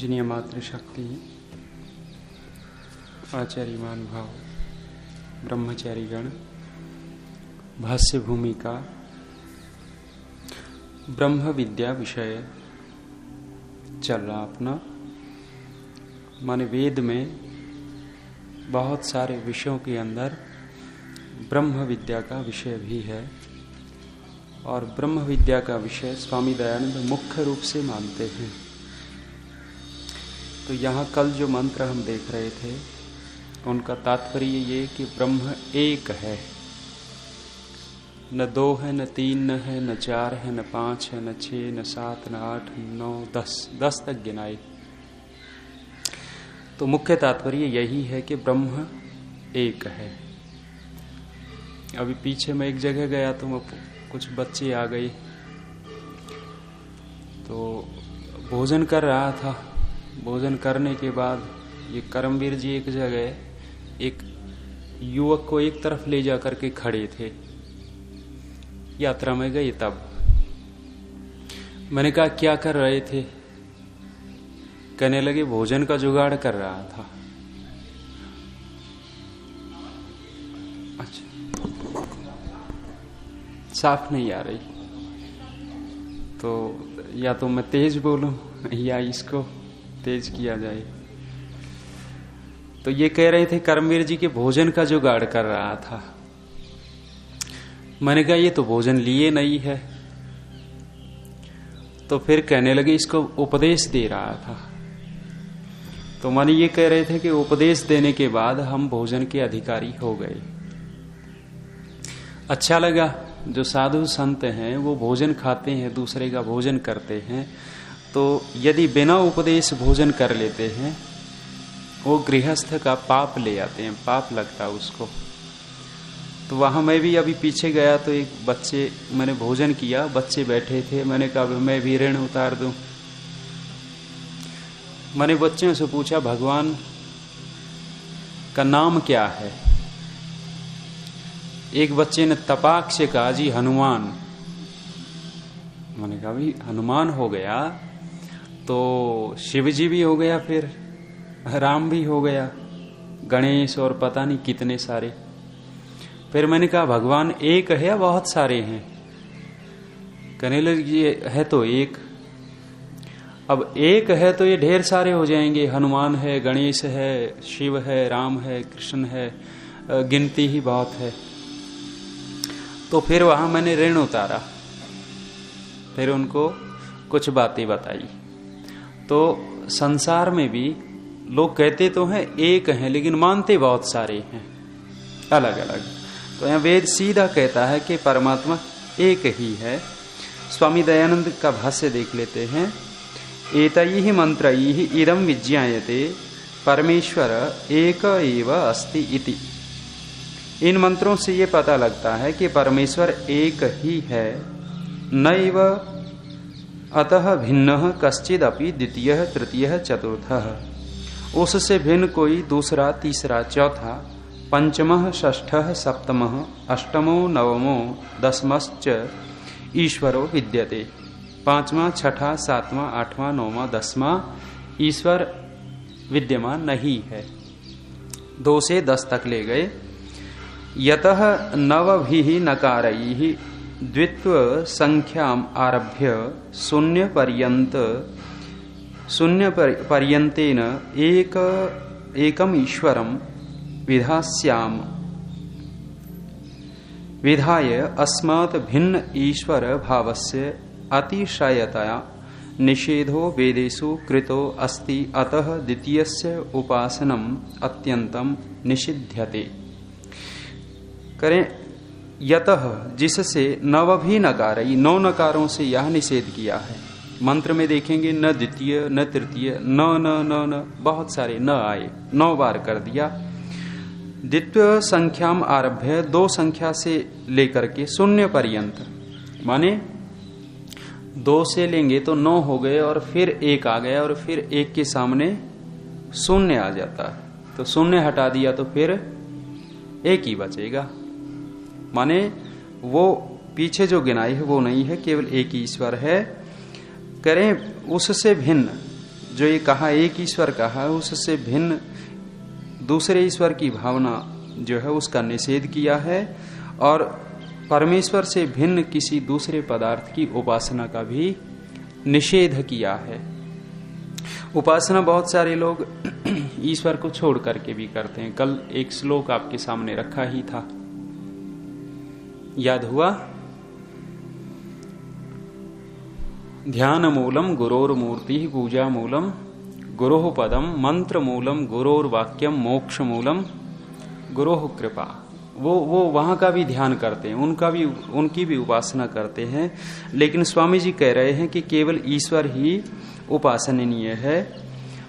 पूजनीय मातृशक्ति आचार्यमान भाव ब्रह्मचारी गण भाष्य भूमिका ब्रह्म विद्या विषय चल रहा अपना। माने वेद में बहुत सारे विषयों के अंदर ब्रह्म विद्या का विषय भी है और ब्रह्म विद्या का विषय स्वामी दयानंद मुख्य रूप से मानते हैं। तो यहाँ कल जो मंत्र हम देख रहे थे उनका तात्पर्य ये कि ब्रह्म एक है, न दो है, न तीन न है, न चार है, न पांच है, न छह, न सात, न आठ, नौ, 10 तक गिनाए। तो मुख्य तात्पर्य यही है कि ब्रह्म एक है। अभी पीछे मैं एक जगह गया तो कुछ बच्चे आ गए, तो भोजन कर रहा था। भोजन करने के बाद ये करमवीर जी एक जगह एक युवक को एक तरफ ले जा करके खड़े थे। यात्रा में गए तब मैंने कहा क्या कर रहे थे? कहने लगे भोजन का जुगाड़ कर रहा था। अच्छा, साफ नहीं आ रही तो या तो मैं तेज बोलूं या इसको तेज किया जाए। तो ये कह रहे थे करमवीर जी के भोजन का जुगाड़ कर रहा था। मैंने कहा ये तो भोजन लिए नहीं है। तो फिर कहने लगे इसको उपदेश दे रहा था। तो माने ये कह रहे थे कि उपदेश देने के बाद हम भोजन के अधिकारी हो गए। अच्छा लगा। जो साधु संत हैं वो भोजन खाते हैं, दूसरे का भोजन करते हैं, तो यदि बिना उपदेश भोजन कर लेते हैं वो गृहस्थ का पाप ले आते हैं, पाप लगता है उसको। तो वहां मैं भी अभी पीछे गया तो एक बच्चे, मैंने भोजन किया, बच्चे बैठे थे। मैंने कहा मैं भी ऋण उतार दूं। मैंने बच्चों से पूछा भगवान का नाम क्या है? एक बच्चे ने तपाक से कहा जी हनुमान। मैंने कहा भाई हनुमान हो गया तो शिव जी भी हो गया, फिर राम भी हो गया, गणेश और पता नहीं कितने सारे। फिर मैंने कहा भगवान एक है या बहुत सारे हैं? कहने लगे है तो एक। अब एक है तो ये ढेर सारे हो जाएंगे। हनुमान है, गणेश है, शिव है, राम है, कृष्ण है, गिनती ही बहुत है। तो फिर वहां मैंने ऋण उतारा, फिर उनको कुछ बातें बताई। तो संसार में भी लोग कहते तो हैं एक हैं लेकिन मानते बहुत सारे हैं, अलग अलग। तो यहाँ वेद सीधा कहता है कि परमात्मा एक ही है। स्वामी दयानंद का भाष्य देख लेते हैं। एतैहि मंत्रैहि इदं विज्ञायते परमेश्वर एक एव अस्ति इति। इन मंत्रों से ये पता लगता है कि परमेश्वर एक ही है, नैव अतः भिन्न कश्चिदपि द्वितीय तृतीय चतुर्थ। उससे भिन्न कोई दूसरा, तीसरा, चौथा, पंचमः, षष्ठः, सप्तमः, अष्टमो, नवमो, दसमश्च ईश्वरो विद्यते। पांचवा, छठा, सातवां, आठवां, नौवां, 10वां ईश्वर विद्यमान नहीं है। 2 से 10 तक ले गए। यतः नवभिः नकारैः द्वित्व संख्याम आरभ्य शून्य पर्यन्तेन एकम ईश्वरम विधास्याम विधाय अस्मात् भिन्न ईश्वर भावस्य अतिशयतया निषेधो वेदेषु कृतो अस्ति। अतः द्वितीयस्य उपासनम अत्यंतम निषिध्यते। करें यतः जिससे नव भी नकार, 9 नकारों से यह निषेध किया है। मंत्र में देखेंगे न द्वितीय, न तृतीय, न न न न, बहुत सारे न आए, 9 बार कर दिया। द्वितीय संख्याम आरभ्य, 2 संख्या से लेकर के शून्य पर्यंत, माने 2 से लेंगे तो 9 हो गए और फिर 1 आ गया और फिर 1 के सामने शून्य आ जाता है, तो शून्य हटा दिया तो फिर 1 ही बचेगा। माने वो पीछे जो गिनाई है वो नहीं है, केवल एक ही ईश्वर है। करें उससे भिन्न, जो ये कहा एक ईश्वर कहा, उससे भिन्न दूसरे ईश्वर की भावना जो है उसका निषेध किया है, और परमेश्वर से भिन्न किसी दूसरे पदार्थ की उपासना का भी निषेध किया है। उपासना बहुत सारे लोग ईश्वर को छोड़ करके भी करते हैं। कल एक श्लोक आपके सामने रखा ही था, याद हुआ? ध्यान मूलम गुरोर मूर्ति पूजा मूलम गुरोह पदम मंत्र मूलम गुरोर वाक्यम मोक्ष मूलम गुरोह कृपा। वो वहां का भी ध्यान करते हैं, उनकी भी उपासना करते हैं। लेकिन स्वामी जी कह रहे हैं कि केवल ईश्वर ही उपासनीय है।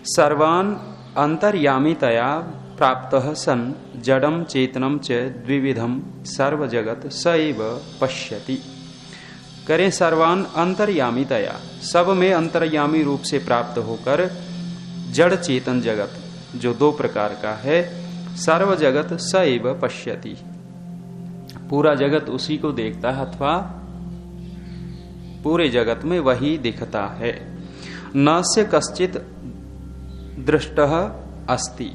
सर्वान अंतर्यामितया प्राप्तः सन जडम चेतनम च द्विविधम सर्व जगत स एव पश्यति। करें सर्वान अंतर्यामितया, सब में अंतर्यामी रूप से प्राप्त होकर जड़ चेतन जगत जो दो प्रकार का है, सर्व जगत स एव पश्यति, पूरा जगत उसी को देखता है अथवा पूरे जगत में वही दिखता है। न से कश्चित दृष्टः अस्ति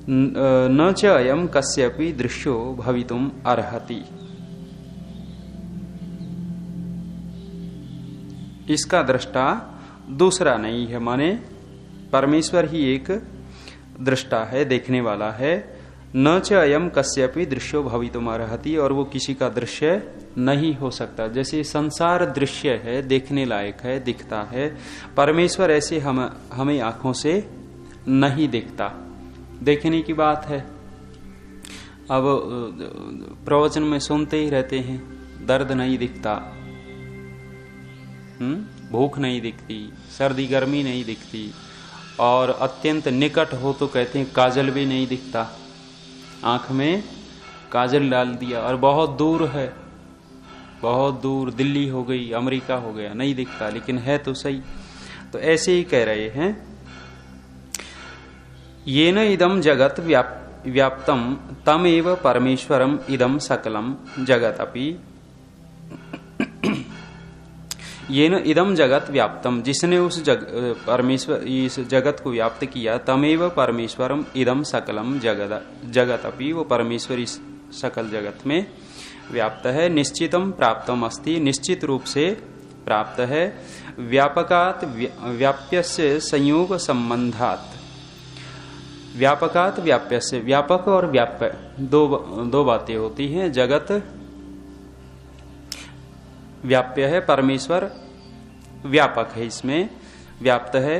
न च अयम कस्यपि दृश्यो भवितुम अर्हति। इसका दृष्टा दूसरा नहीं है, माने परमेश्वर ही एक दृष्टा है, देखने वाला है। न च अयम कस्यपि दृश्यो भवितुम अर्हति, और वो किसी का दृश्य नहीं हो सकता। जैसे संसार दृश्य है, देखने लायक है, दिखता है, परमेश्वर ऐसे हमें आंखों से नहीं दिखता। देखने की बात है, अब प्रवचन में सुनते ही रहते हैं, दर्द नहीं दिखता, भूख नहीं दिखती, सर्दी गर्मी नहीं दिखती, और अत्यंत निकट हो तो कहते हैं काजल भी नहीं दिखता, आंख में काजल डाल दिया, और बहुत दूर है, बहुत दूर दिल्ली हो गई, अमेरिका हो गया, नहीं दिखता, लेकिन है तो सही। तो ऐसे ही कह रहे हैं, येन इदम जगत व्याप्तम तमेव परमेश्वरम इदम सकलम जगतपि। येन इदम जगत व्याप्तम, जिसने उस परमेश्वर इस जगत को व्याप्त किया, तमेव परमेश्वरम इदम सकलम जगतपि, वो परमेश्वर इस सकल जगत में व्याप्त है। निश्चितम प्राप्तम अस्ति, निश्चित रूप से प्राप्त है। व्यापकात व्याप्यस्य संयोग संबंधात, व्यापकात व्याप्यस्य, व्यापक और व्याप्य दो बातें होती हैं। जगत व्याप्य है, परमेश्वर व्यापक है, इसमें व्याप्त है।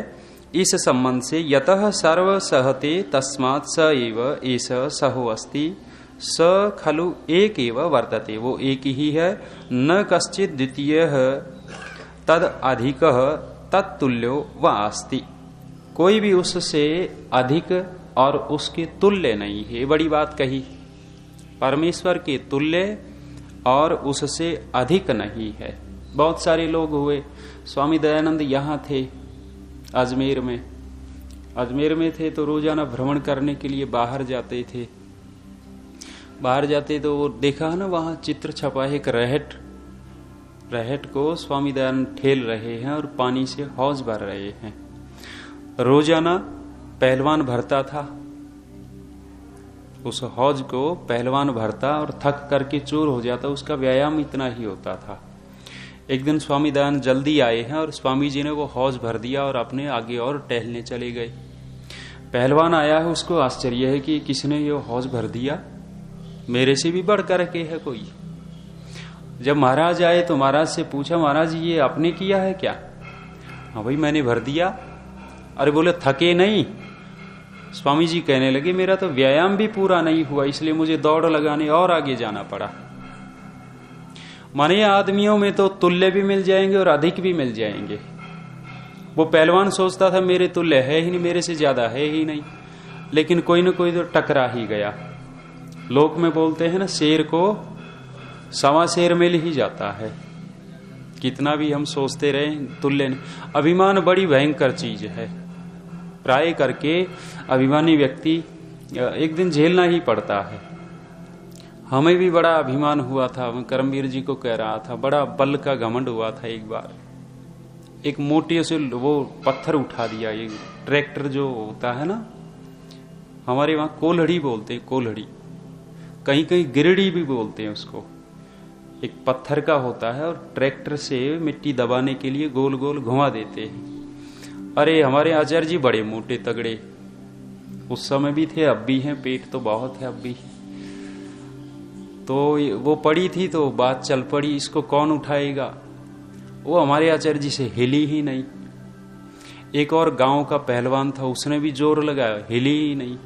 इस संबंध से यतः सर्व सहते तस्मात् स एव एष सहो अस्ति, स खलु एक एव वर्तते, वो एक ही है। न कश्चित् द्वितीय तद अधिक तत्तुल्यो व अस्ति, कोई भी उससे अधिक और उसके तुल्य नहीं है। बड़ी बात कही, परमेश्वर के तुल्य और उससे अधिक नहीं है। बहुत सारे लोग हुए, स्वामी दयानंद यहाँ थे अजमेर में थे, तो रोजाना भ्रमण करने के लिए बाहर जाते थे। बाहर जाते तो वो देखा ना, वहां चित्र छपा है, एक रहट को स्वामी दयानंद ठेल रहे हैं और पानी से हौज भर रहे हैं। रोजाना पहलवान भरता था, उस हौज को पहलवान भरता और थक करके चूर हो जाता, उसका व्यायाम इतना ही होता था। एक दिन स्वामी दयानंद जल्दी आए हैं और स्वामी जी ने वो हौज भर दिया और अपने आगे और टहलने चले गए। पहलवान आया है, उसको आश्चर्य है कि किसने ये हौज भर दिया, मेरे से भी बढ़ करके है कोई। जब महाराज आए तो महाराज से पूछा, महाराज ये आपने किया है क्या? हाँ भाई मैंने भर दिया। अरे बोले थके नहीं? स्वामी जी कहने लगे मेरा तो व्यायाम भी पूरा नहीं हुआ, इसलिए मुझे दौड़ लगाने और आगे जाना पड़ा। माने आदमियों में तो तुल्य भी मिल जाएंगे और अधिक भी मिल जाएंगे। वो पहलवान सोचता था मेरे तुल्य है ही नहीं, मेरे से ज्यादा है ही नहीं, लेकिन कोई न कोई तो टकरा ही गया। लोक में बोलते हैं ना, शेर को सवा शेर मिल ही जाता है। कितना भी हम सोचते रहे तुल्य नहीं। अभिमान बड़ी भयंकर चीज है, प्राय करके अभिमानी व्यक्ति एक दिन झेलना ही पड़ता है। हमें भी बड़ा अभिमान हुआ था, मैं करमवीर जी को कह रहा था, बड़ा बल का घमंड हुआ था एक बार। एक मोटे से वो पत्थर उठा दिया। ये ट्रैक्टर जो होता है ना, हमारे वहां कोल्हड़ी बोलते हैं, कोल्हड़ी, कहीं कहीं गिरड़ी भी बोलते हैं उसको। एक पत्थर का होता है और ट्रैक्टर से मिट्टी दबाने के लिए गोल गोल घुमा देते हैं। अरे हमारे आचार्य जी बड़े मोटे तगड़े उस समय भी थे, अब भी हैं, पेट तो बहुत है अब भी। तो वो पड़ी थी तो बात चल पड़ी, इसको कौन उठाएगा। वो हमारे आचार्य जी से हिली ही नहीं। एक और गांव का पहलवान था, उसने भी जोर लगाया, हिली ही नहीं।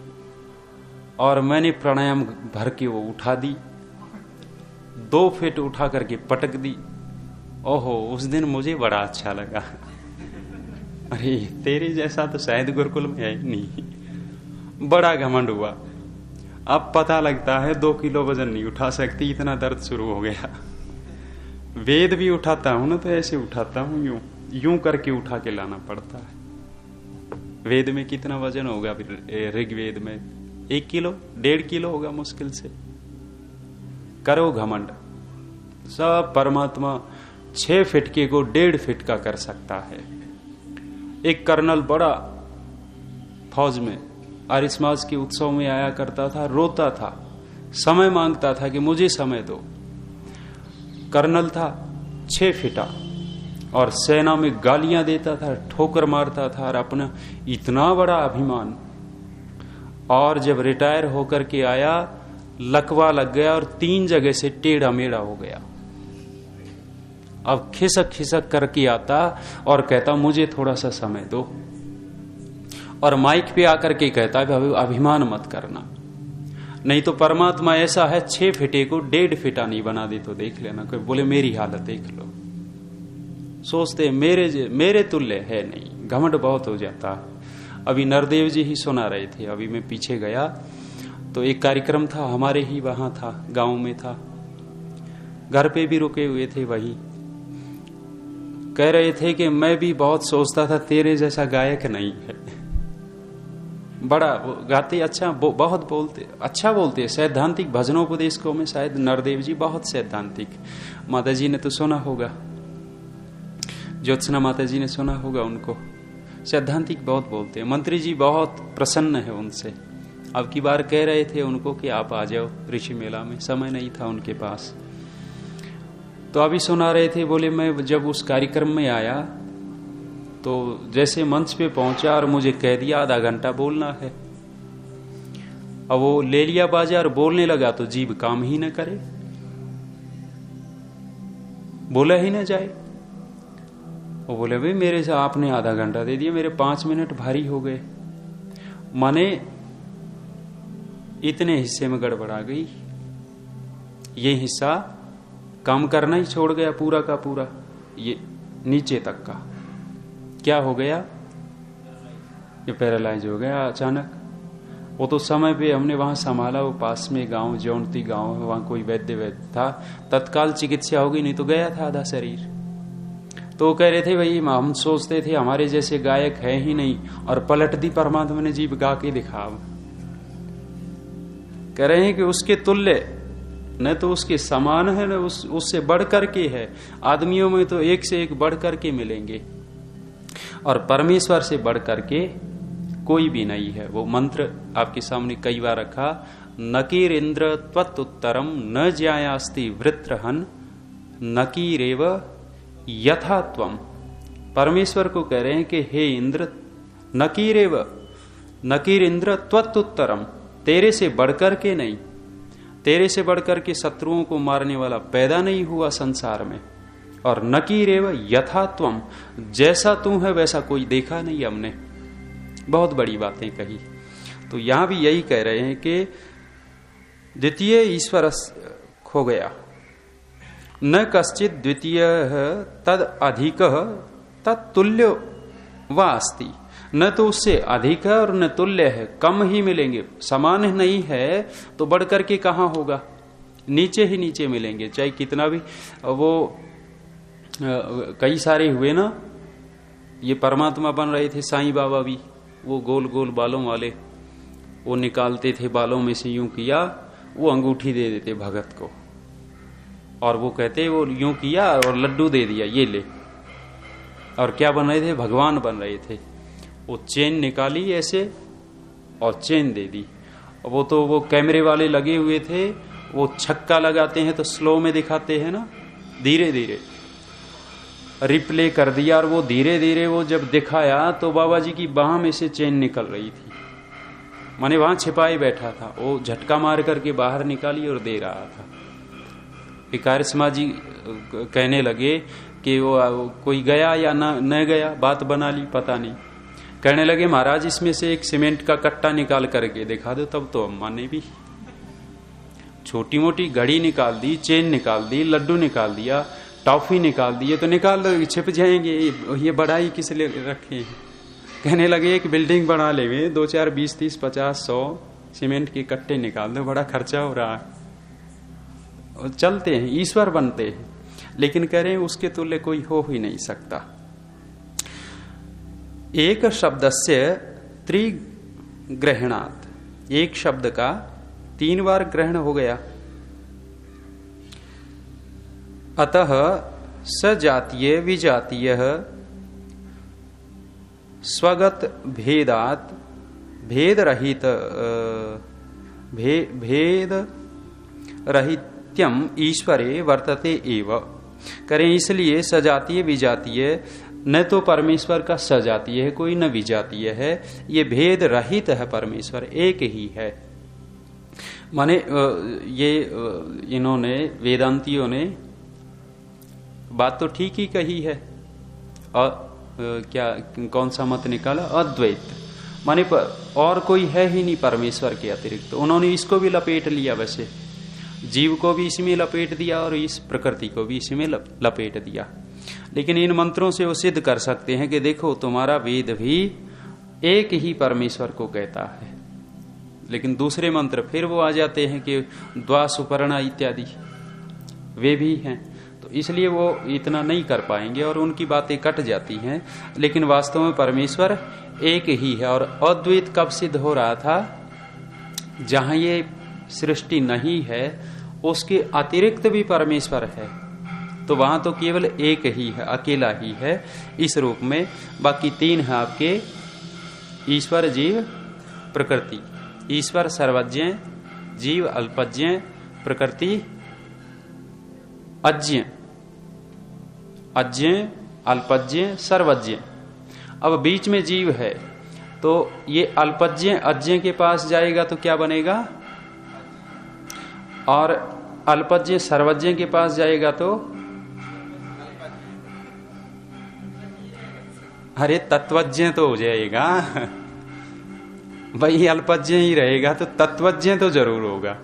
और मैंने प्राणायाम भर के वो उठा दी, 2 फीट उठा करके पटक दी। ओहो, उस दिन मुझे बड़ा अच्छा लगा। अरे तेरे जैसा तो शायद गुरुकुल में है नहीं। बड़ा घमंड हुआ। अब पता लगता है 2 किलो वजन नहीं उठा सकती, इतना दर्द शुरू हो गया। वेद भी उठाता हूं ना तो ऐसे उठाता हूं, यूं यूं करके उठा के लाना पड़ता है। वेद में कितना वजन होगा फिर? ऋग्वेद में 1 किलो 1.5 किलो होगा मुश्किल से। करो घमंड, सब परमात्मा 6 फीट के को 1.5 फीट का कर सकता है। एक कर्नल बड़ा फौज में आर्यसमाज के उत्सव में आया करता था, रोता था, समय मांगता था कि मुझे समय दो। कर्नल था 6 फीटा और सेना में गालियां देता था, ठोकर मारता था और अपना इतना बड़ा अभिमान। और जब रिटायर होकर के आया, लकवा लग गया और 3 जगह से टेढ़ा मेढ़ा हो गया। अब खिसक खिसक करके आता और कहता मुझे थोड़ा सा समय दो, और माइक पे आकर के कहता है अभिमान मत करना, नहीं तो परमात्मा ऐसा है 6 फीटे को 1.5 फीटा नहीं बना दे तो देख लेना। कोई बोले मेरी हालत देख लो, सोचते मेरे तुल्य है नहीं, घमंड बहुत हो जाता। अभी नरदेव जी ही सुना रहे थे, अभी मैं पीछे गया तो एक कार्यक्रम था, हमारे ही वहां था, गांव में था, घर पे भी रुके हुए थे। वही कह रहे थे कि मैं भी बहुत सोचता था तेरे जैसा गायक नहीं है। बड़ा गाते, अच्छा बहुत बोलते, अच्छा बोलते, सैद्धांतिक भजनोपदेशकों में शायद नरदेव जी बहुत सैद्धांतिक। माता जी ने तो सुना होगा, ज्योत्सना माता जी ने सुना होगा उनको, सैद्धांतिक बहुत बोलते हैं। मंत्री जी बहुत प्रसन्न है उनसे। अब की बार कह रहे थे उनको कि आप आ जाओ ऋषि मेला में, समय नहीं था उनके पास। तो अभी सुना रहे थे, बोले मैं जब उस कार्यक्रम में आया तो जैसे मंच पे पहुंचा और मुझे कह दिया आधा घंटा बोलना है। अब वो ले लिया बाजा और बोलने लगा तो जीभ काम ही न करे, बोला ही न जाए। वो बोले भाई मेरे से आपने आधा घंटा दे दिया, मेरे 5 मिनट भारी हो गए। माने इतने हिस्से में गड़बड़ा गई, ये हिस्सा काम करना ही छोड़ गया पूरा का पूरा, ये नीचे तक का। क्या हो गया? ये पैरालाइज हो गया अचानक। वो तो समय पे हमने वहां संभाला, वो पास में गांव जौनती गांव है, वहां कोई वैद्य था, तत्काल चिकित्सा होगी, नहीं तो गया था आधा शरीर। तो वो कह रहे थे भाई हम सोचते थे हमारे जैसे गायक है ही नहीं, और पलट दी परमात्मा ने जीभ गा के दिखा। कह रहे हैं कि उसके तुल्य न तो उसके समान है, न उससे बढ़ करके है। आदमियों में तो एक से एक बढ़ करके मिलेंगे, और परमेश्वर से बढ़ करके कोई भी नहीं है। वो मंत्र आपके सामने कई बार रखा, नकीरेन्द्र त्वत्तुत्तरम न ज्यायास्ति वृत्रहन नकीरेव यथा त्वम। परमेश्वर को कह रहे हैं कि हे इंद्र, नकीरेव, नकीर इंद्र त्वत्तुत्तरम, तेरे से बढ़कर के नहीं, तेरे से बढ़कर के शत्रुओं को मारने वाला पैदा नहीं हुआ संसार में। और नकीरेव यथा त्वम, जैसा तू है वैसा कोई देखा नहीं हमने। बहुत बड़ी बातें कही। तो यहां भी यही कह रहे हैं कि द्वितीय ईश्वर खो गया, न कश्चित द्वितीय तद अधिक तत्तुल्य व अस्ति। न तो उससे अधिक है और न तुल्य है, कम ही मिलेंगे। समान नहीं है तो बढ़कर के कहां होगा, नीचे ही नीचे मिलेंगे, चाहे कितना भी। वो कई सारे हुए ना, ये परमात्मा बन रहे थे साईं बाबा भी, वो गोल गोल बालों वाले, वो निकालते थे बालों में से, यूं किया, वो अंगूठी दे देते भगत को, और वो कहते वो यूं किया और लड्डू दे दिया, ये ले। और क्या बन रहे थे? भगवान बन रहे थे। वो चेन निकाली ऐसे और चेन दे दी। वो तो वो कैमरे वाले लगे हुए थे, वो छक्का लगाते हैं तो स्लो में दिखाते हैं ना, धीरे धीरे रिप्ले कर दिया। और वो धीरे धीरे वो जब दिखाया तो बाबा जी की बाह में से चेन निकल रही थी। माने वहां छिपाए बैठा था, वो झटका मार करके बाहर निकाली और दे रहा था। कारिश्मा जी कहने लगे कि वो कोई गया या न गया, बात बना ली पता नहीं। कहने लगे महाराज इसमें से एक सीमेंट का कट्टा निकाल करके दिखा दो। तब तो अम्मा ने भी छोटी मोटी घड़ी निकाल दी, चेन निकाल दी, लड्डू निकाल दिया, टॉफी निकाल दी। तो निकाल दो, छिप जाएंगे, ये बढ़ाई किस लिए रखे हैं? कहने लगे एक बिल्डिंग बना ले, 2 4 20 30 50 100 सीमेंट के कट्टे निकाल दो, बड़ा खर्चा हो रहा है। और चलते हैं, ईश्वर बनते हैं, लेकिन कह रहे हैं उसके तुल्य कोई हो ही नहीं सकता। एक शब्दस्य त्रिग्रहणात्, एक शब्द का 3 बार ग्रहण हो गया। अतः सजातीय विजातीय स्वगत भेदात भेद रहित्यम ईश्वरे वर्तते एव। करें इसलिए सजातीय विजातीय न तो परमेश्वर का सजातीय है कोई, न विजातीय है, ये भेद रहित है, परमेश्वर एक ही है। माने ये इन्होंने वेदांतियों ने बात तो ठीक ही कही है। और क्या कौन सा मत निकाला? अद्वैत। माने और कोई है ही नहीं परमेश्वर के अतिरिक्त। तो उन्होंने इसको भी लपेट लिया, वैसे जीव को भी इसमें लपेट दिया और इस प्रकृति को भी इसमें लपेट दिया। लेकिन इन मंत्रों से वो सिद्ध कर सकते हैं कि देखो तुम्हारा वेद भी एक ही परमेश्वर को कहता है। लेकिन दूसरे मंत्र फिर वो आ जाते हैं कि द्वा सुपर्णा इत्यादि वे भी हैं, तो इसलिए वो इतना नहीं कर पाएंगे और उनकी बातें कट जाती हैं। लेकिन वास्तव में परमेश्वर एक ही है। और अद्वैत कब सिद्ध हो रहा था? जहां ये सृष्टि नहीं है उसके अतिरिक्त भी परमेश्वर है, तो वहां तो केवल एक ही है, अकेला ही है इस रूप में। बाकी 3 है आपके, ईश्वर जीव प्रकृति। ईश्वर सर्वज्ञ, जीव अल्पज्ञ, प्रकृति अज्ञ। अज्ञ, अल्पज्ञ, सर्वज्ञ। अब बीच में जीव है, तो ये अल्पज्ञ अज्ञ के पास जाएगा तो क्या बनेगा? और अल्पज्ञ सर्वज्ञ के पास जाएगा तो अरे तत्वज्ञ तो हो जाएगा भाई। अल्पज्ञ ही रहेगा तो तत्वज्ञ तो जरूर होगा,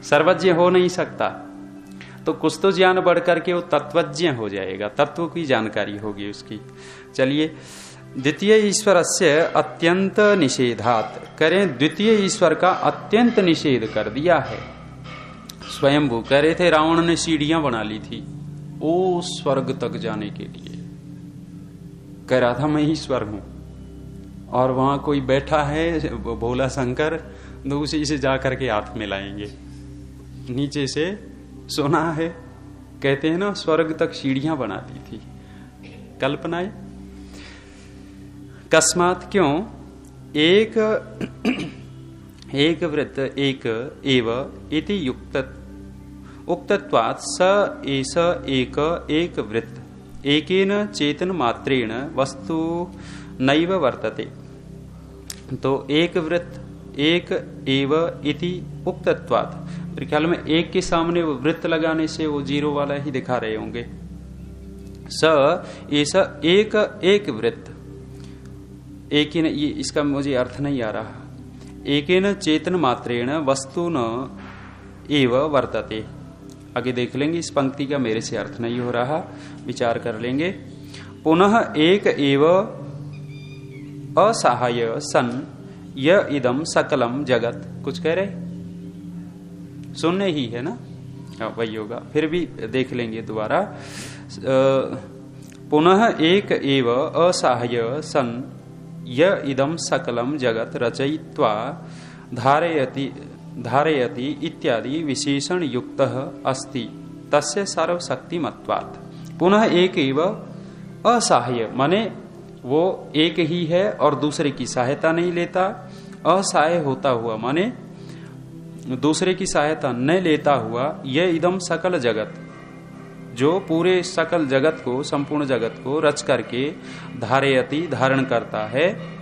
सर्वज्ञ हो नहीं सकता। तो कुछ तो ज्ञान बढ़ करके वो तत्वज्ञ हो जाएगा, तत्व की जानकारी होगी उसकी। चलिए, द्वितीय ईश्वर से अत्यंत निषेधात, करें द्वितीय ईश्वर का अत्यंत निषेध कर दिया है। स्वयंभू कह रहे थे रावण ने सीढ़ियां बना ली थी ओ स्वर्ग तक जाने के लिए। कह रहा था मैं ईश्वर हूं, और वहां कोई बैठा है भोला शंकर, तो उसी से जाकर के हाथ मिलाएंगे। नीचे से सोना है, कहते हैं ना स्वर्ग तक सीढ़ियां बना दी थी। कल्पनाएं कस्मात, क्यों? एक वृत्त एक एव इति उक्तत्वात् स एष एक वृत्त एकेन चेतन मात्रेण वस्तु नैव वर्तते। तो एक वृत्त एक एव इति उक्तत्वात्, मेरे ख्याल में एक के सामने वो वृत्त लगाने से वो जीरो वाला ही दिखा रहे होंगे। स एष एक वृत्त, एक ही, ये इसका मुझे अर्थ नहीं आ रहा। एकेन चेतन मात्रेण वस्तु न एव वर्तते, आगे देख लेंगे। इस पंक्ति का मेरे से अर्थ नहीं हो रहा, विचार कर लेंगे। पुनः एक एव असहाय सन य इदम सकलम जगत, कुछ कह रहे? सुनने ही है ना, वही होगा, फिर भी देख लेंगे दोबारा। पुनः एक एव असहाय सन य इदम सकलम जगत रचयित्वा धारयति इत्यादि विशेषण युक्त अस्ति तस्य सर्वशक्तिमत्वात्। पुनः एक एव असहाय माने वो एक ही है और दूसरे की सहायता नहीं लेता। असहाय होता हुआ माने दूसरे की सहायता न लेता हुआ, यह इदम सकल जगत, जो पूरे सकल जगत को, संपूर्ण जगत को रच करके धारयति धारण करता है,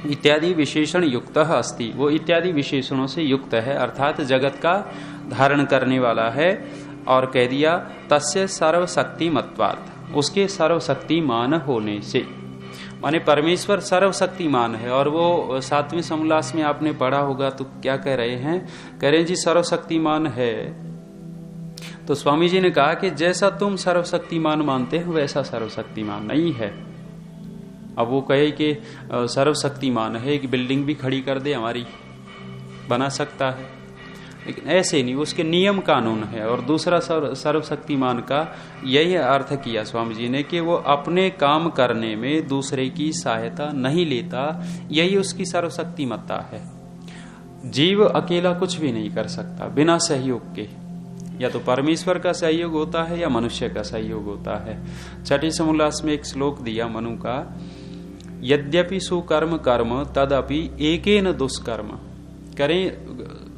इत्यादि विशेषण युक्त अस्ति, वो इत्यादि विशेषणों से युक्त है, अर्थात जगत का धारण करने वाला है। और कह दिया तस्य सर्वशक्तिमत्वात्, उसके सर्वशक्तिमान होने से, माने परमेश्वर सर्वशक्तिमान है। और वो 7वें समोल्लास में आपने पढ़ा होगा तो क्या कह रहे हैं, कह रहे हैं जी सर्वशक्तिमान है। तो स्वामी जी ने कहा कि जैसा तुम सर्वशक्तिमान मानते हो वैसा सर्वशक्तिमान नहीं है। अब वो कहे कि सर्वशक्तिमान है, एक बिल्डिंग भी खड़ी कर दे हमारी, बना सकता है, लेकिन ऐसे नहीं, उसके नियम कानून है। और दूसरा सर्वशक्तिमान का यही अर्थ किया स्वामी जी ने कि वो अपने काम करने में दूसरे की सहायता नहीं लेता, यही उसकी सर्वशक्तिमत्ता है। जीव अकेला कुछ भी नहीं कर सकता बिना सहयोग के, या तो परमेश्वर का सहयोग होता है या मनुष्य का सहयोग होता है। छठी समोल्लास में एक श्लोक दिया मनु का, यद्यपि सुकर्म कर्म तदपि एकेन दुष्कर्म, करें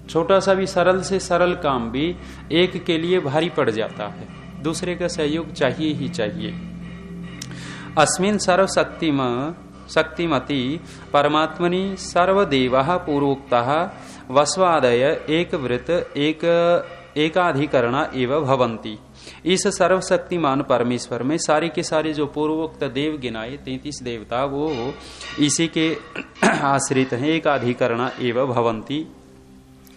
छोटा सा भी सरल से सरल काम भी एक के लिए भारी पड़ जाता है, दूसरे का सहयोग चाहिए ही चाहिए। अस्मिन् सर्वशक्तिमति परमात्मनि सर्वदेवाः पूर्वोक्ताः वस्वादय एक वृत एकाधिकरणा एव भवन्ति। इस सर्वशक्तिमान परमेश्वर में सारे के सारे जो पूर्वोक्त देव गिनाए 33 देवता, वो इसी के आश्रित हैं। एकाधिकरणा एव भवन्ति,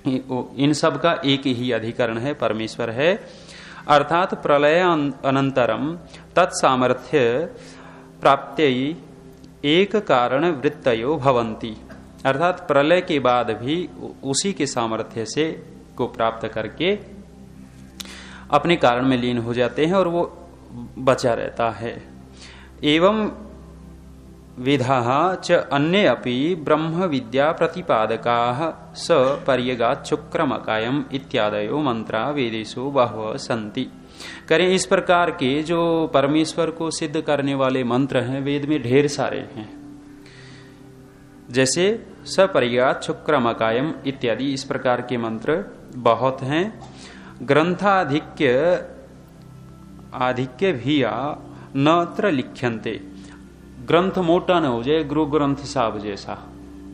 इन सब का एक ही अधिकरण है, परमेश्वर है। अर्थात प्रलय अनंतरम तत्सामर्थ्य प्राप्त्यै एक कारण वृत्तयो भवन्ति, अर्थात प्रलय के बाद भी उसी के सामर्थ्य से को प्राप्त करके अपने कारण में लीन हो जाते हैं और वो बचा रहता है। एवं विधाः च अन्ये अपि ब्रह्म विद्या प्रतिपादकाः स पर्यगात् शुक्रमकायम् इत्यादयो मंत्रा वेदेषु बहवः सन्ति। करें इस प्रकार के जो परमेश्वर को सिद्ध करने वाले मंत्र हैं वेद में ढेर सारे हैं, जैसे सपर्यगात् शुक्रमकायम् इत्यादि, इस प्रकार के मंत्र बहुत हैं। ग्रंथाधिक्य भिया नत्र लिख्यन्ते, ग्रंथ मोटा न हो जाए गुरु ग्रंथ साहब जैसा,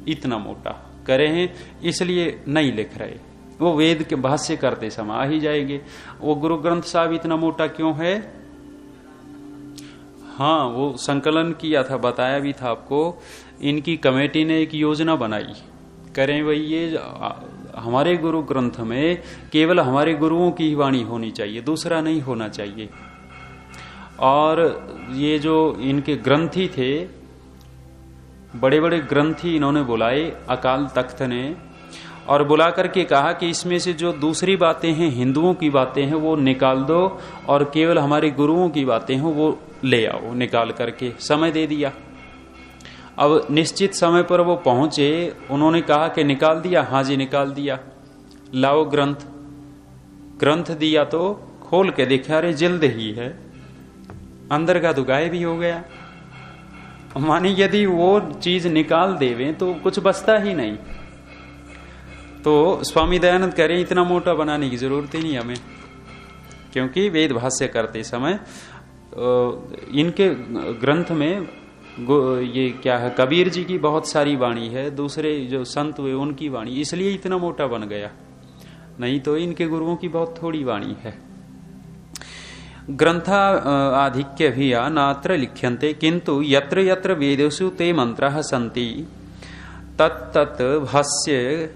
इतना मोटा करे हैं इसलिए नहीं लिख रहे। वो वेद के भाष्य करते समय आ ही जाएंगे। वो गुरु ग्रंथ साहब इतना मोटा क्यों है? हाँ, वो संकलन किया था, बताया भी था आपको। इनकी कमेटी ने एक योजना बनाई, करें भाई ये हमारे गुरु ग्रंथ में केवल हमारे गुरुओं की ही वाणी होनी चाहिए, दूसरा नहीं होना चाहिए। और ये जो इनके ग्रंथी थे, बड़े बड़े ग्रंथी इन्होंने बुलाए अकाल तख्त ने, और बुला करके कहा कि इसमें से जो दूसरी बातें हैं, हिंदुओं की बातें हैं, वो निकाल दो और केवल हमारे गुरुओं की बातें हैं वो ले आओ। निकाल करके समय दे दिया। अब निश्चित समय पर वो पहुंचे, उन्होंने कहा कि निकाल दिया? हाँ जी निकाल दिया। लाओ ग्रंथ। ग्रंथ दिया तो खोल के देखा, अरे जल्द ही है, अंदर का तो गायब ही हो गया। माने यदि वो चीज निकाल देवे तो कुछ बचता ही नहीं। तो स्वामी दयानंद कह रहे हैं इतना मोटा बनाने की जरूरत ही नहीं हमें, क्योंकि वेद भाष्य करते समय इनके ग्रंथ में ये क्या है, कबीर जी की बहुत सारी वाणी है, दूसरे जो संत हुए उनकी वाणी, इसलिए इतना मोटा बन गया। नहीं तो इनके गुरुओं की बहुत थोड़ी वाणी है। ग्रंथा आधिक्य भी नात्र लिख्यन्ते किंतु यत्र यत्र वेदेषु ते मंत्राः सन्ति तत्तत् भाष्य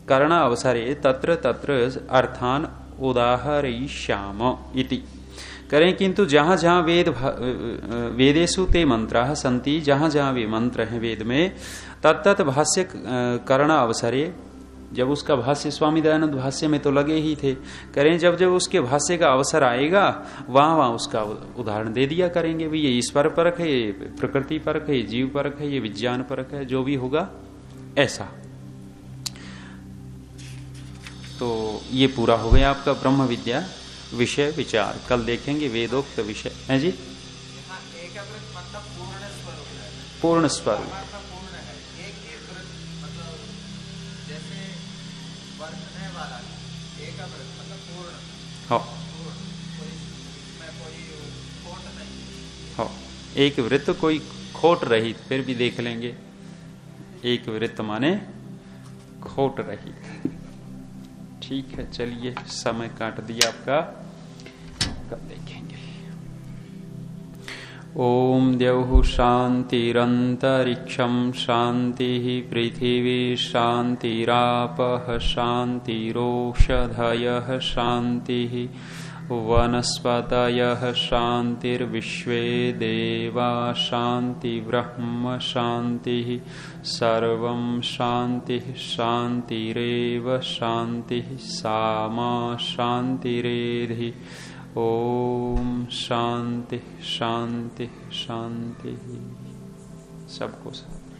करण अवसरे तत्र तत्र अर्थान उदाहरयिष्याम इति। करें किंतु जहां जहां वेदेषु ते मंत्राः सन्ति, जहां जहां वे मंत्र हैं वेद में, तत्तत् भाष्य करण अवसरे, जब उसका भाष्य स्वामी दयानंद भाष्य में तो लगे ही थे, करें जब जब उसके भाष्य का अवसर आएगा वहां वहां उसका उदाहरण दे दिया करेंगे। भी ये ईश्वर परक है, ये प्रकृति परक है, ये जीव परक है, ये विज्ञान परक है, जो भी होगा ऐसा। तो ये पूरा हो गया आपका ब्रह्म विद्या विषय विचार। कल देखेंगे वेदोक्त विषय है जी। एक पूर्ण स्वरूप। हो हो, एक वृत्त कोई खोट रहित, फिर भी देख लेंगे, एक वृत्त माने खोट रहित। ठीक है, चलिए समय काट दिया आपका, कब देखेंगे। ओम द्यौः शान्तिरन्तरिक्षं शान्तिः पृथिवी शान्तिरापः शान्तिरोषधयः शान्तिः वनस्पतयः शान्तिर्विश्वे देवा शान्तिर्ब्रह्म शान्तिः सर्वं शान्तिः शान्तिरेव शान्तिः सामा शान्तिरेधि। ओम शांति शांति शांति। सबको साथ।